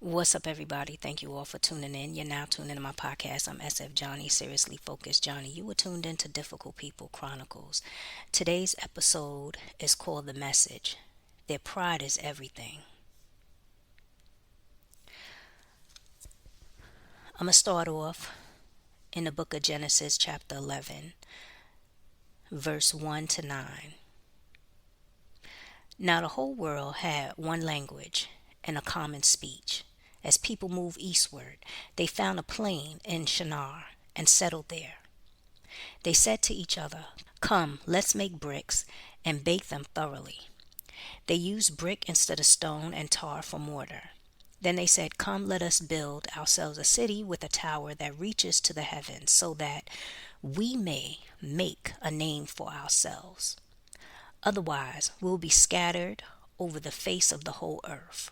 What's up, everybody? Thank you all for tuning in. You're now tuned into my podcast. I'm SF Johnnie, Seriously Focused Johnnie. You were tuned into Difficult People Chronicles. Today's episode is called The Message. Their pride is everything. I'm going to start off in the book of Genesis, chapter 11, verse 1 to 9. Now, the whole world had one language and a common speech. As people moved eastward, they found a plain in Shinar and settled there. They said to each other, "Come, let's make bricks and bake them thoroughly." They used brick instead of stone and tar for mortar. Then they said, "Come, let us build ourselves a city with a tower that reaches to the heavens, so that we may make a name for ourselves. Otherwise, we'll be scattered over the face of the whole earth."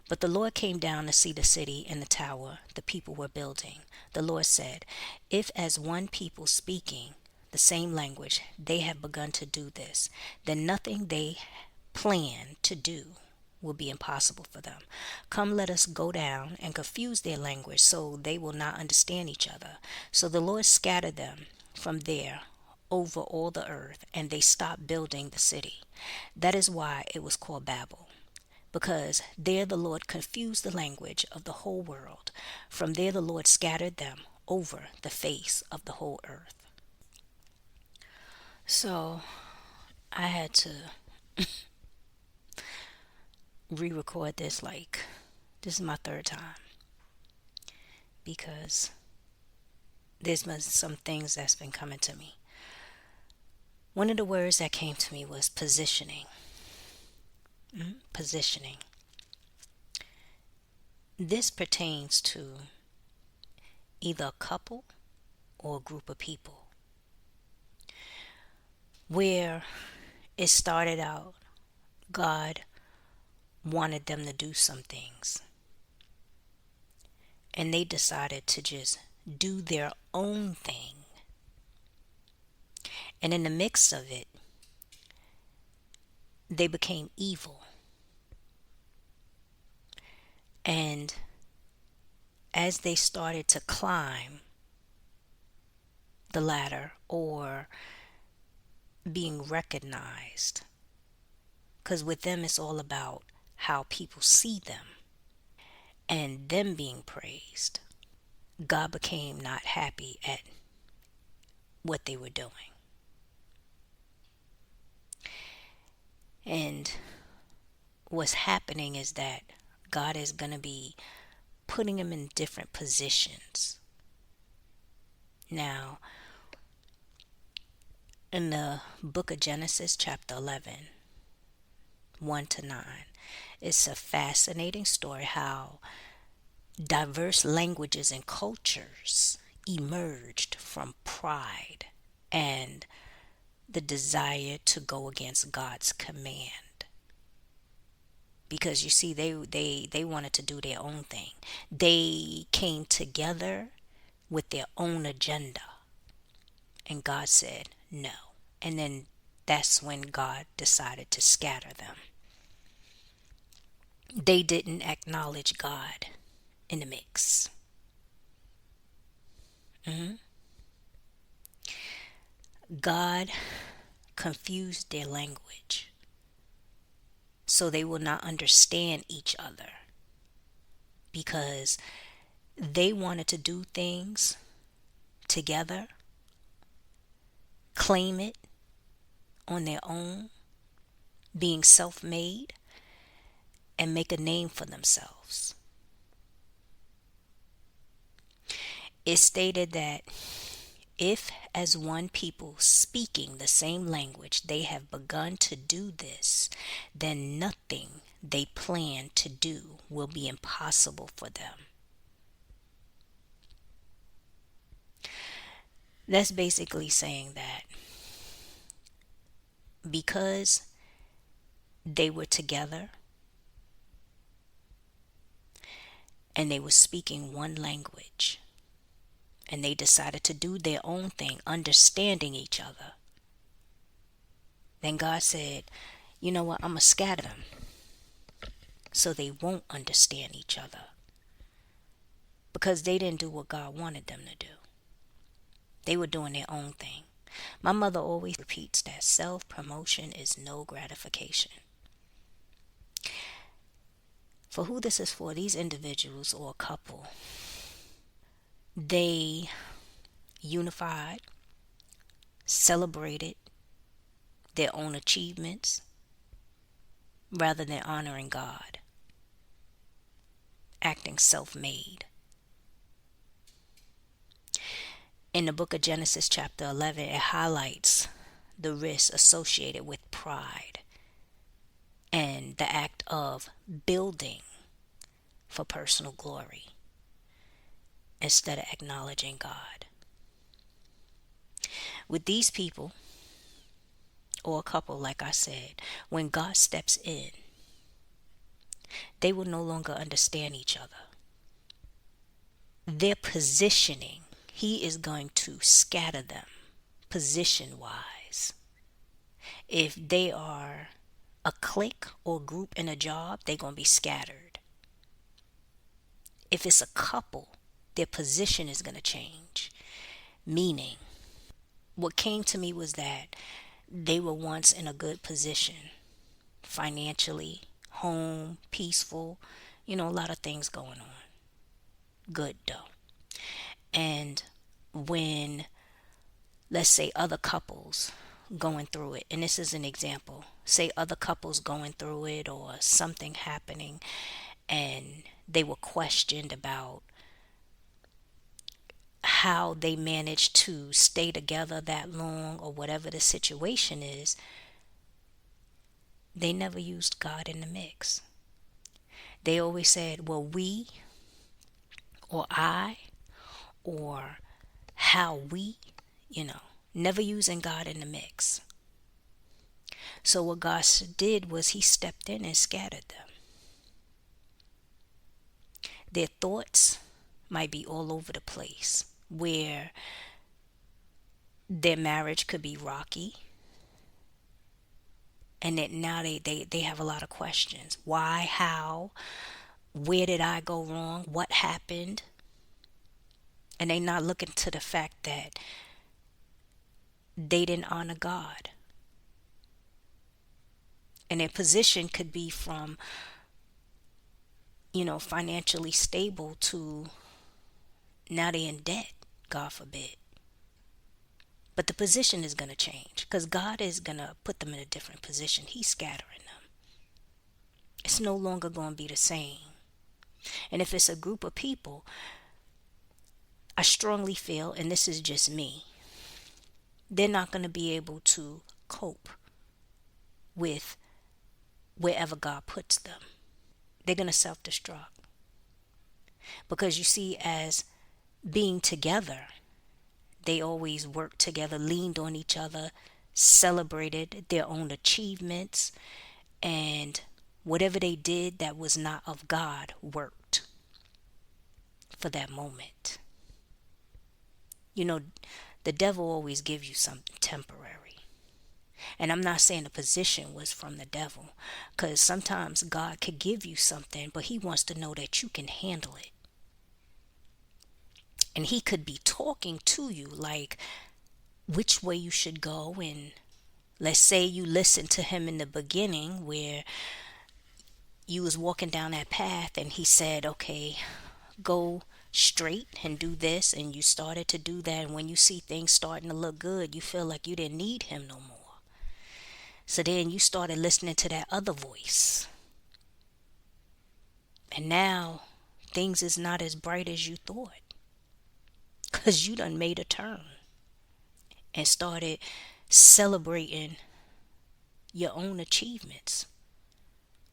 But the Lord came down to see the city and the tower the people were building. The Lord said, "If as one people speaking the same language they have begun to do this, then nothing they plan to do will be impossible for them. Come, let us go down and confuse their language so they will not understand each other." So the Lord scattered them from there over all the earth, and they stopped building the city. That is why it was called Babel, because there the Lord confused the language of the whole world. From there the Lord scattered them over the face of the whole earth. So I had to re-record this. This is my third time, because there's been some things that's been coming to me. One of the words that came to me was positioning. Positioning. This pertains to either a couple or a group of people, where it started out, God wanted them to do some things, and they decided to just do their own thing. And in the mix of it, they became evil. And as they started to climb the ladder, or being recognized, because with them it's all about how people see them and them being praised, God became not happy at what they were doing. And what's happening is that God is going to be putting them in different positions. Now, in the book of Genesis, chapter 11, 1 to 9, it's a fascinating story how diverse languages and cultures emerged from pride and the desire to go against God's command. Because you see, they wanted to do their own thing. They came together with their own agenda. And God said no. And then that's when God decided to scatter them. They didn't acknowledge God in the mix. God confused their language so they will not understand each other, because they wanted to do things together, claim it on their own, being self-made, and make a name for themselves. It stated that if as one people speaking the same language they have begun to do this, then nothing they plan to do will be impossible for them. That's basically saying that because they were together and they were speaking one language, and they decided to do their own thing, understanding each other, then God said, "You know what? I'm going to scatter them." so they won't understand each other because they didn't do what God wanted them to do. They were doing their own thing. My mother always repeats that self promotion is no gratification. For who this is for, these individuals or a couple, they unified, celebrated their own achievements rather than honoring God, acting self made. In the book of Genesis, chapter 11, it highlights the risks associated with pride and the act of building for personal glory instead of acknowledging God. With these people, or a couple, like I said, when God steps in, they will no longer understand each other. Their positioning, He is going to scatter them position wise. If they are a clique or group in a job, they're going to be scattered. If it's a couple, their position is going to change. Meaning, what came to me was that they were once in a good position financially, home, peaceful, a lot of things going on. Good though. And when, let's say, other couples going through it, and this is an example, say other couples going through it or something happening, and they were questioned about how they managed to stay together that long or whatever the situation is, they never used God in the mix. They always said, well, we or I or how we, never using God in the mix. So what God did was He stepped in and scattered them. Their thoughts might be all over the place, where their marriage could be rocky, and that now they have a lot of questions. Why? How? Where did I go wrong? What happened? And they not looking to the fact that they didn't honor God. And their position could be from, financially stable to now they're in debt, God forbid. But the position is going to change because God is going to put them in a different position. He's scattering them. It's no longer going to be the same. And if it's a group of people, I strongly feel, and this is just me, they're not going to be able to cope with wherever God puts them. They're going to self-destruct. Because you see, as being together, they always worked together, leaned on each other, celebrated their own achievements, and whatever they did that was not of God worked for that moment. The devil always gives you something temporary. And I'm not saying the position was from the devil, because sometimes God could give you something, but He wants to know that you can handle it. And He could be talking to you like which way you should go. And let's say you listened to Him in the beginning where you was walking down that path and He said, okay, go straight and do this, and you started to do that, and when you see things starting to look good, you feel like you didn't need Him no more. So then you started listening to that other voice, and now things is not as bright as you thought, because you done made a turn and started celebrating your own achievements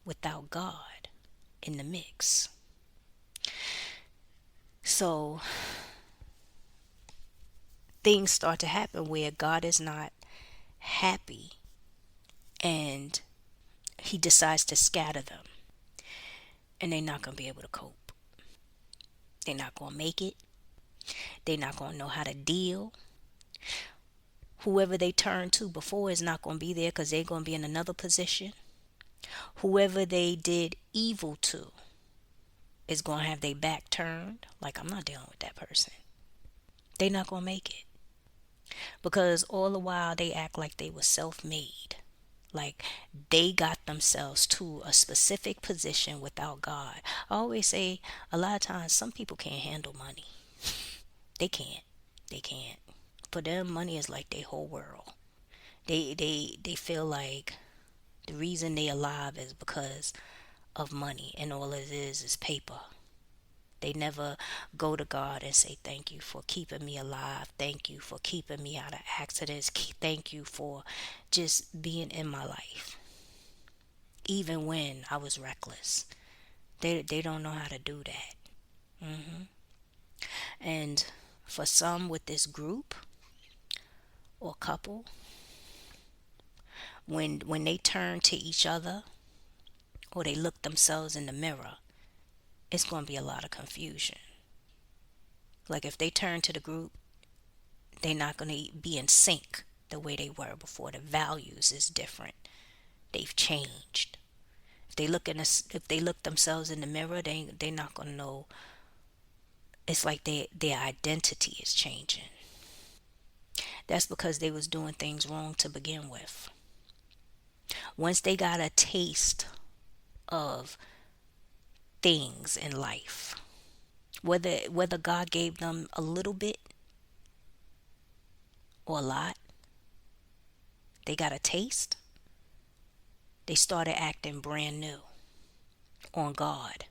without God in the mix. So things start to happen where God is not happy, and He decides to scatter them, and they're not going to be able to cope. They're not going to make it. They're not going to know how to deal. Whoever they turn to before is not going to be there because they're going to be in another position. Whoever they did evil to is going to have their back turned. Like, I'm not dealing with that person. They not going to make it. Because all the while they act like they were self-made. Like they got themselves to a specific position without God. I always say a lot of times some people can't handle money. They can't. They can't. For them, money is like their whole world. They feel like the reason they alive is because of money, and all it is paper. They never go to God and say, thank you for keeping me alive. Thank you for keeping me out of accidents. Thank you for just being in my life. Even when I was reckless. They don't know how to do that. And for some with this group or couple, when they turn to each other or they look themselves in the mirror, it's going to be a lot of confusion. Like if they turn to the group, they're not going to be in sync the way they were before. The values is different. They've changed. If they look themselves in the mirror, they're not going to know. It's like their identity is changing. That's because they was doing things wrong to begin with. Once they got a taste of things in life, whether God gave them a little bit or a lot, they got a taste, they started acting brand new on God.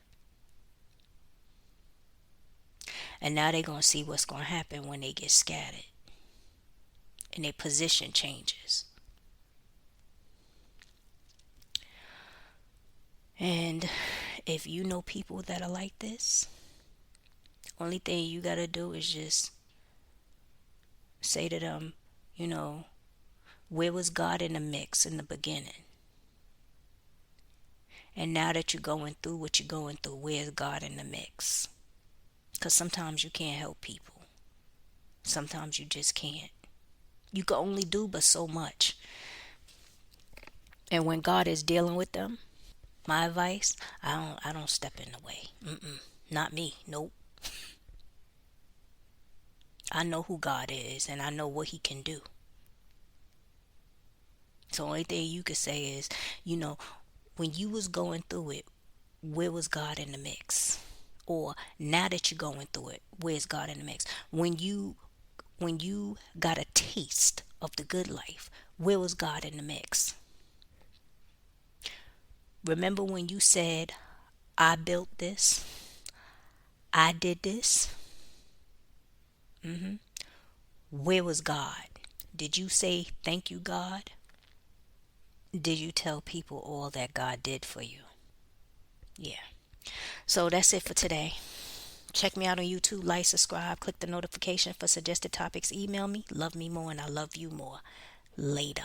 And now they're going to see what's going to happen when they get scattered and their position changes. And if you know people that are like this, only thing you got to do is just say to them, you know, where was God in the mix in the beginning? And now that you're going through what you're going through, where's God in the mix? Because sometimes you can't help people. Sometimes you just can't. You can only do but so much. And when God is dealing with them, my advice, I don't step in the way. Not me. Nope. I know who God is and I know what he can do. So only thing you could say is, when you was going through it, where was God in the mix? Or now that you're going through it, where's God in the mix? When you got a taste of the good life, where was God in the mix? Remember when you said, I built this, I did this? Where was God? Did you say thank you, God? Did you tell people all that God did for you? Yeah. So that's it for today. Check me out on YouTube, like, subscribe, click the notification for suggested topics, email me, love me more, and I love you more. Later.